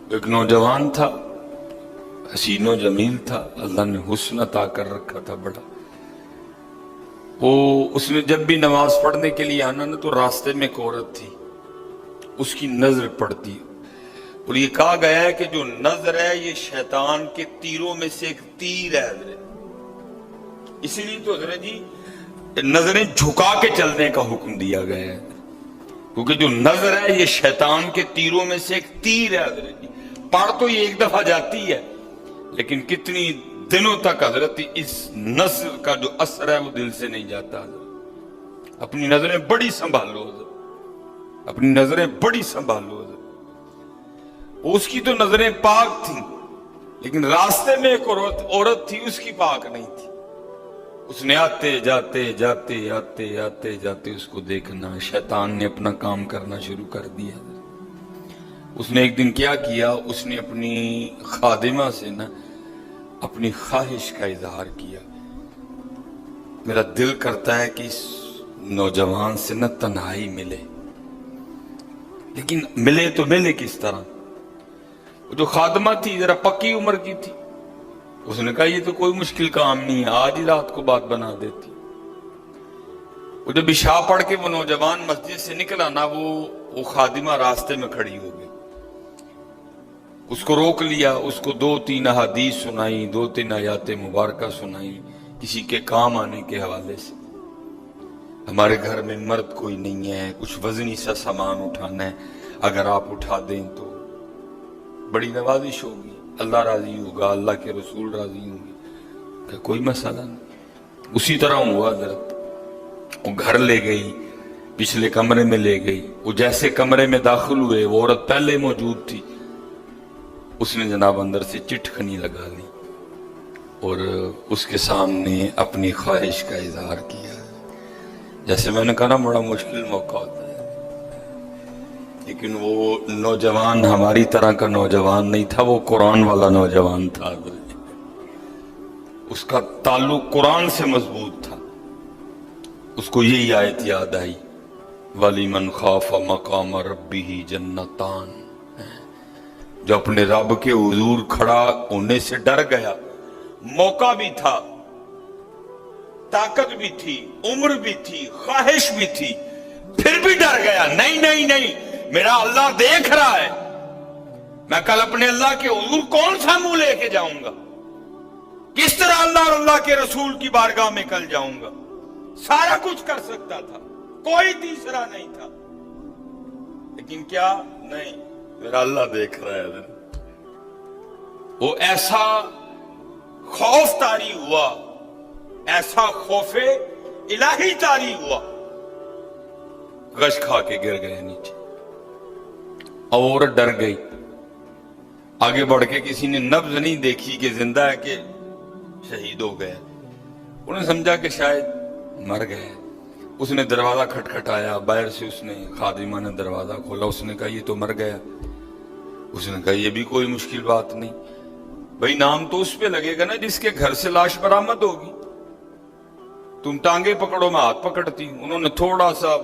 ایک نوجوان تھا، حسین و جمیل تھا، اللہ نے حسن عطا کر رکھا تھا بڑا. اس نے جب بھی نماز پڑھنے کے لیے آنا نا تو راستے میں ایک عورت تھی، اس کی نظر پڑتی. اور یہ کہا گیا ہے کہ جو نظر ہے یہ شیطان کے تیروں میں سے ایک تیر ہے حضرت. اسی لیے تو حضرت جی نظریں جھکا کے چلنے کا حکم دیا گیا ہے، کیونکہ جو نظر ہے یہ شیطان کے تیروں میں سے ایک تیر ہے حضرت جی. پڑھ تو یہ ایک دفعہ جاتی ہے لیکن کتنی دنوں تک حضرت اس نظر کا جو اثر ہے وہ دل سے نہیں جاتا حضرت. اپنی نظریں بڑی سنبھالو حضرت، اپنی نظریں بڑی سنبھالو حضرت. اس کی تو نظریں پاک تھیں لیکن راستے میں ایک عورت تھی، اس کی پاک نہیں تھی. اس نے آتے جاتے جاتے آتے آتے جاتے اس کو دیکھنا، شیطان نے اپنا کام کرنا شروع کر دیا. اس نے ایک دن کیا کیا، اس نے اپنی خادمہ سے نا اپنی خواہش کا اظہار کیا. میرا دل کرتا ہے کہ اس نوجوان سے نہ تنہائی ملے، لیکن ملے تو ملے کس طرح. جو خادمہ تھی ذرا پکی عمر کی تھی، اس نے کہا یہ تو کوئی مشکل کام نہیں ہے، آج ہی رات کو بات بنا دیتی. وہ جب عشاء پڑھ کے وہ نوجوان مسجد سے نکلا نا، وہ خادمہ راستے میں کھڑی ہو گئی. اس کو روک لیا، اس کو 2-3 احادیث سنائی، 2-3 آیات مبارکہ سنائی کسی کے کام آنے کے حوالے سے. ہمارے گھر میں مرد کوئی نہیں ہے، کچھ وزنی سا سامان اٹھانا ہے، اگر آپ اٹھا دیں تو بڑی نوازش ہوگی، اللہ راضی ہوگا، اللہ کے رسول راضی ہوں گے، کہ کوئی مسئلہ نہیں. اسی طرح ہوا حضرت. وہ گھر لے گئی، پچھلے کمرے میں لے گئی. وہ جیسے کمرے میں داخل ہوئے، وہ عورت پہلے موجود تھی. اس نے جناب اندر سے چٹکنی لگا لی اور اس کے سامنے اپنی خواہش کا اظہار کیا. جیسے میں نے کہا نا بڑا مشکل موقع ہوتا ہے، لیکن وہ نوجوان ہماری طرح کا نوجوان نہیں تھا، وہ قرآن والا نوجوان تھا. اس کا تعلق قرآن سے مضبوط تھا. اس کو یہی آیت یاد آئی، وَلِمَنْ خَافَ مَقَامَ رَبِّهِ جَنَّتَانِ. جو اپنے رب کے حضور کھڑا ہونے سے ڈر گیا، موقع بھی تھا، طاقت بھی تھی، عمر بھی تھی، خواہش بھی تھی، پھر بھی ڈر گیا. نہیں نہیں نہیں، میرا اللہ دیکھ رہا ہے، میں کل اپنے اللہ کے حضور کون سا منہ لے کے جاؤں گا، کس طرح اللہ اور اللہ کے رسول کی بارگاہ میں کل جاؤں گا. سارا کچھ کر سکتا تھا، کوئی تیسرا نہیں تھا، لیکن کیا نہیں، میرا اللہ دیکھ رہا ہے. وہ ایسا خوف طاری ہوا، ایسا خوف الہی طاری ہوا، غش کھا کے گر گئے نیچے. اور ڈر گئی. آگے بڑھ کے کسی نے نبض نہیں دیکھی کہ زندہ ہے کہ شہید ہو گیا. انہوں نے سمجھا کہ شاید مر گئے. اس نے دروازہ کھٹکھٹایا، باہر سے اس نے خادمہ نے دروازہ کھولا. اس نے کہا یہ تو مر گیا. اس نے کہا یہ بھی کوئی مشکل بات نہیں، بھئی نام تو اس پہ لگے گا نا جس کے گھر سے لاش برآمد ہوگی. تم ٹانگیں پکڑو میں ہاتھ پکڑتی ہوں. انہوں نے تھوڑا سا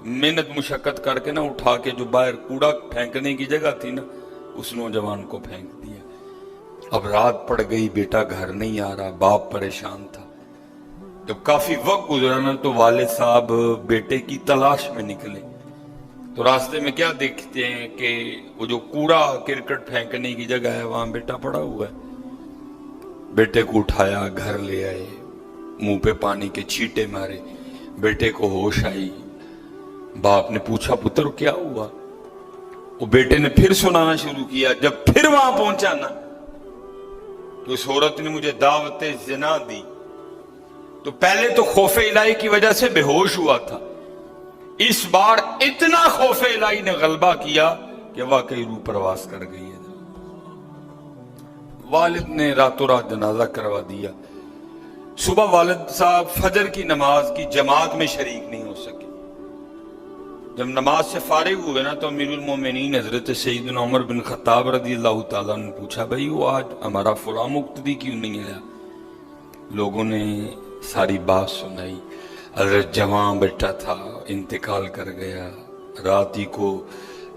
محنت مشقت کر کے نا اٹھا کے جو باہر کوڑا پھینکنے کی جگہ تھی نا، اس نوجوان کو پھینک دیا. اب رات پڑ گئی، بیٹا گھر نہیں آ رہا، باپ پریشان تھا. جب کافی وقت گزرا نا تو والد صاحب بیٹے کی تلاش میں نکلے تو راستے میں کیا دیکھتے ہیں کہ وہ جو کوڑا کرکٹ پھینکنے کی جگہ ہے وہاں بیٹا پڑا ہوا ہے. بیٹے کو اٹھایا، گھر لے آئے، منہ پہ پانی کے چھینٹے مارے. بیٹے کو ہوش آئی. باپ نے پوچھا پتر کیا ہوا؟ وہ بیٹے نے پھر سنانا شروع کیا. جب پھر وہاں پہنچا نا تو اس عورت نے مجھے دعوت زنا دی. تو پہلے تو خوف الہی کی وجہ سے بے ہوش ہوا تھا، اس بار اتنا خوف الہی نے غلبہ کیا کہ واقعی روح پرواز کر گئی ہے. والد نے راتوں رات جنازہ کروا دیا. صبح والد صاحب فجر کی نماز کی جماعت میں شریک نہیں ہو سکے. جب نماز سے فارغ ہوئے نا تو امیر المومنین حضرت سیدنا عمر بن خطاب رضی اللہ تعالیٰ نے پوچھا بھائی وہ آج ہمارا فلاں مقتدی کیوں نہیں آیا؟ لوگوں نے ساری بات سنائی. حضرت جوان بیٹا تھا، انتقال کر گیا. رات ہی کو